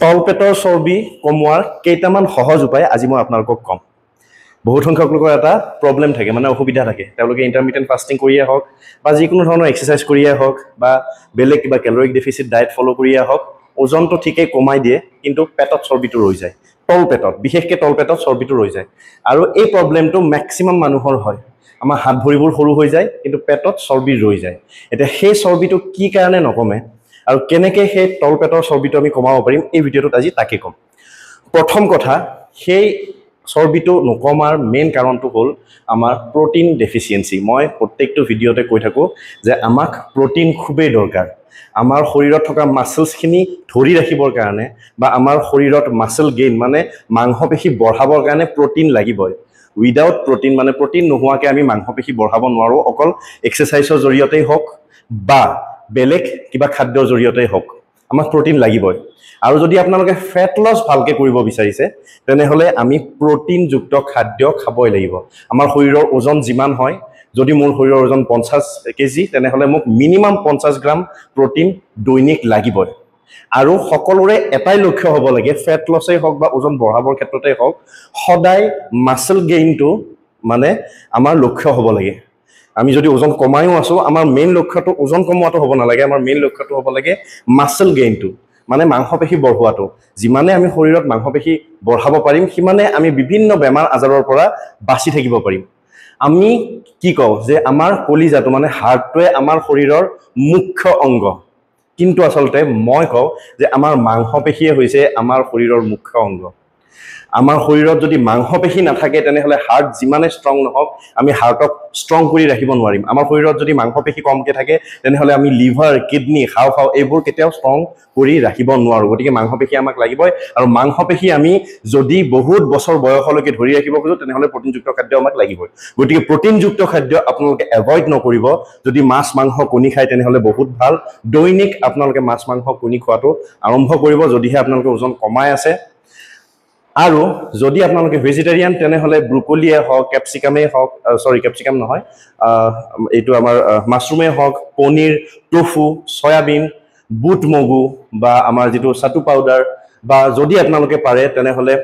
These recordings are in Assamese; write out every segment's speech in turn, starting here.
তলপেটৰ চৰ্বি কমোৱাৰ কেইটামান সহজ উপায় আজি মই আপোনালোকক ক'ম। বহুত সংখ্যক লোকৰ এটা প্ৰব্লেম থাকে, মানে অসুবিধা থাকে। তেওঁলোকে ইণ্টাৰমিডিয়েট ফাষ্টিং কৰিয়ে হওক বা যিকোনো ধৰণৰ এক্সাৰচাইজ কৰিয়ে হওক বা বেলেগ কিবা কেলৰিক ডেফিচিট ডায়েট ফ'ল' কৰিয়ে হওক, ওজনটো ঠিকেই কমাই দিয়ে, কিন্তু পেটত চৰ্বিটো ৰৈ যায়। তলপেটত, বিশেষকৈ তলপেটত চৰ্বিটো ৰৈ যায়। আৰু এই প্ৰব্লেমটো মেক্সিমাম মানুহৰ হয়। আমাৰ হাত ভৰিবোৰ সৰু হৈ যায়, কিন্তু পেটত চৰ্বি ৰৈ যায়। এতিয়া সেই চৰ্বিটো কি কাৰণে নকমে আৰু কেনেকৈ সেই তলপেটৰ চৰ্বিটো আমি কমাব পাৰিম, এই ভিডিঅ'টোত আজি তাকে ক'ম। প্ৰথম কথা, সেই চৰ্বিটো নকমাৰ মেইন কাৰণটো হ'ল আমাৰ প্ৰটিন ডেফিচিয়েঞ্চি। মই প্ৰত্যেকটো ভিডিঅ'তে কৈ থাকোঁ যে আমাক প্ৰটিন খুবেই দৰকাৰ। আমাৰ শৰীৰত থকা মাছলছখিনি ধৰি ৰাখিবৰ কাৰণে বা আমাৰ শৰীৰত মাছল গেইন মানে মাংসপেশী বঢ়াবৰ কাৰণে প্ৰটিন লাগিবই। উইদাউট প্ৰটিন মানে প্ৰটিন নোহোৱাকৈ আমি মাংসপেশী বঢ়াব নোৱাৰোঁ, অকল এক্সাৰচাইজৰ জৰিয়তেই হওক বা বেলেগ কিবা খাদ্যৰ জৰিয়তেই হওক, আমাক প্ৰটিন লাগিবই। আৰু যদি আপোনালোকে ফেট লছ ভালকৈ কৰিব বিচাৰিছে, তেনেহ'লে আমি প্ৰটিনযুক্ত খাদ্য খাবই লাগিব। আমাৰ শৰীৰৰ ওজন যিমান হয়, যদি মোৰ শৰীৰৰ ওজন 50 কেজি, তেনেহ'লে মোক মিনিমাম 50 গ্ৰাম প্ৰটিন দৈনিক লাগিবই। আৰু সকলোৰে এটাই লক্ষ্য হ'ব লাগে, ফেট লছেই হওক বা ওজন বঢ়াবৰ ক্ষেত্ৰতেই হওক, সদায় মাছল গেইনটো মানে আমাৰ লক্ষ্য হ'ব লাগে। আমি যদি ওজন কমায়ো আছোঁ, আমাৰ মেইন লক্ষ্যটো ওজন কমোৱাটো হ'ব নালাগে, আমাৰ মেইন লক্ষ্যটো হ'ব লাগে মাছল গেইনটো, মানে মাংসপেশী বঢ়োৱাটো। যিমানে আমি শৰীৰত মাংসপেশী বঢ়াব পাৰিম, সিমানে আমি বিভিন্ন বেমাৰ আজাৰৰ পৰা বাচি থাকিব পাৰিম। আমি কি কওঁ যে আমাৰ কলিজাটো মানে হাৰ্টটোৱে আমাৰ শৰীৰৰ মুখ্য অংগ, কিন্তু আচলতে মই কওঁ যে আমাৰ মাংসপেশীয়ে হৈছে আমাৰ শৰীৰৰ মুখ্য অংগ। আমাৰ শৰীৰত যদি মাংসপেশী নাথাকে, তেনেহ'লে হাৰ্ট যিমানে ষ্ট্ৰং নহওক, আমি হাৰ্টক ষ্ট্ৰং কৰি ৰাখিব নোৱাৰিম। আমাৰ শৰীৰত যদি মাংসপেশী কমকৈ থাকে, তেনেহ'লে আমি লিভাৰ, কিডনী, হাওঁফাওঁ এইবোৰ কেতিয়াও ষ্ট্ৰং কৰি ৰাখিব নোৱাৰোঁ। গতিকে মাংসপেশী আমাক লাগিবই। আৰু মাংসপেশী আমি যদি বহুত বছৰ বয়সলৈকে ধৰি ৰাখিব খোজোঁ, তেনেহ'লে প্ৰটিনযুক্ত খাদ্য আমাক লাগিবই। গতিকে প্ৰটিনযুক্ত খাদ্য আপোনালোকে এভইড নকৰিব। যদি মাছ, মাংস, কণী খায়, তেনেহ'লে বহুত ভাল। দৈনিক আপোনালোকে মাছ, মাংস, কণী খোৱাটো আৰম্ভ কৰিব, যদিহে আপোনালোকে ওজন কমাই আছে। আৰু যদি আপোনালোকে ভেজিটেৰিয়ান, তেনেহ'লে ব্ৰকলিয়ে হওক, কেপচিকামেই হওক, কেপচিকাম নহয়, এইটো আমাৰ মাছৰুমেই হওক, পনীৰ, টফু, চয়াবিন, বুট মগু বা আমাৰ যিটো চাটু পাউডাৰ, বা যদি আপোনালোকে পাৰে তেনেহ'লে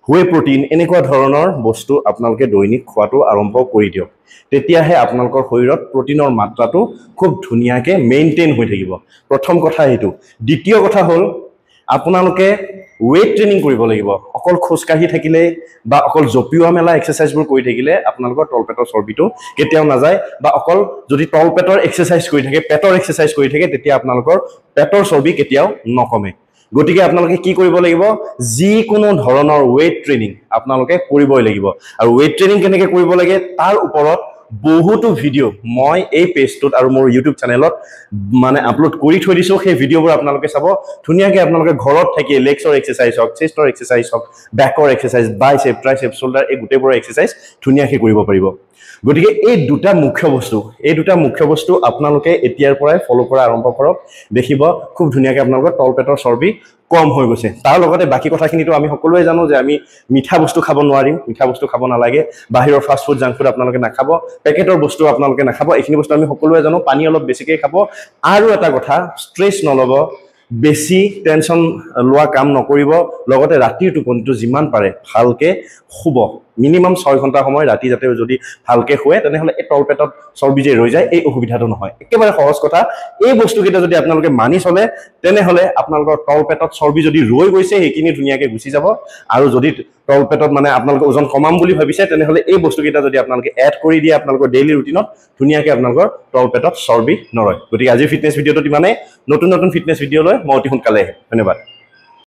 হুৱে প্ৰটিন, এনেকুৱা ধৰণৰ বস্তু আপোনালোকে দৈনিক খোৱাটো আৰম্ভ কৰি দিয়ক। তেতিয়াহে আপোনালোকৰ শৰীৰত প্ৰটিনৰ মাত্ৰাটো খুব ধুনীয়াকৈ মেইনটেইন হৈ থাকিব। প্ৰথম কথা সেইটো। দ্বিতীয় কথা হ'ল, আপোনালোকে ৱেইট ট্ৰেইনিং কৰিব লাগিব। অকল খোজকাঢ়ি থাকিলে বা অকল জঁপিওৱা মেলা এক্সাৰচাইজবোৰ কৰি থাকিলে আপোনালোকৰ তলপেটৰ চৰ্বিটো কেতিয়াও নাযায়, বা অকল যদি তলপেটৰ এক্সাৰচাইজ কৰি থাকে, পেটৰ এক্সাৰচাইজ কৰি থাকে, তেতিয়া আপোনালোকৰ পেটৰ চৰ্বি কেতিয়াও নকমে। গতিকে আপোনালোকে কি কৰিব লাগিব, যিকোনো ধৰণৰ ৱেইট ট্ৰেইনিং আপোনালোকে কৰিবই লাগিব। আৰু ৱেইট ট্ৰেইনিং কেনেকৈ কৰিব লাগে তাৰ ওপৰত বহুতো ভিডিঅ' মই এই পেজটোত আৰু মোৰ ইউটিউব চেনেলত মানে আপলোড কৰি থৈ দিছোঁ। সেই ভিডিঅ'বোৰ আপোনালোকে চাব। ধুনীয়াকৈ আপোনালোকে ঘৰত থাকি লেগছৰ এক্সাৰচাইজ হওক, চেষ্টৰ এক্সাৰচাইজ হওক, বেকৰ এক্সাৰচাইজ, বাইচেপ, ট্ৰাইচেপ, শ্বল্ডাৰ, এই গোটেইবোৰৰ এক্সাৰচাইজ ধুনীয়াকৈ কৰিব পাৰিব। গতিকে এই দুটা মুখ্য বস্তু আপোনালোকে এতিয়াৰ পৰাই ফ'ল' কৰা আৰম্ভ কৰক। দেখিব খুব ধুনীয়াকৈ আপোনালোকৰ তলপেটৰ চৰ্বি কম হৈ গৈছে। তাৰ লগতে বাকী কথাখিনিতো আমি সকলোৱে জানো যে আমি মিঠা বস্তু খাব নোৱাৰিম, মিঠা বস্তু খাব নালাগে, বাহিৰৰ ফাষ্ট ফুড, জাংক ফুড আপোনালোকে নাখাব, পেকেটৰ বস্তু আপোনালোকে নাখাব, এইখিনি বস্তু আমি সকলোৱে জানো। পানী অলপ বেছিকৈ খাব। আৰু এটা কথা, ষ্ট্ৰেছ নল'ব, বেছি টেনশ্যন লোৱা কাম নকৰিব। লগতে ৰাতিৰ টোপনিটো যিমান পাৰে ভালকৈ শুব। মিনিমাম 6 ঘণ্টা সময় ৰাতি যাতে যদি ভালকৈ শুৱে, তেনেহ'লে এই তলপেটত চৰ্বি যে ৰৈ যায়, এই অসুবিধাটো নহয়। একেবাৰে সহজ কথা। এই বস্তুকেইটা যদি আপোনালোকে মানি চলে, তেনেহ'লে আপোনালোকৰ তলপেটত চৰ্বি যদি ৰৈ গৈছে, সেইখিনি ধুনীয়াকৈ গুচি যাব। আৰু যদি তলপেটত মানে আপোনালোকে ওজন কমাম বুলি ভাবিছে, তেনেহ'লে এই বস্তুকেইটা যদি আপোনালোকে এড কৰি দিয়ে আপোনালোকৰ ডেইলি ৰুটিনত, ধুনীয়াকৈ আপোনালোকৰ তলপেটত চৰ্বি নৰয়। গতিকে আজিৰ ফিটনেছ ভিডিঅ'টোত ইমানেই। নতুন ফিটনেছ ভিডিঅ' লৈ মই অতি সোনকালে আহিম। ধন্যবাদ।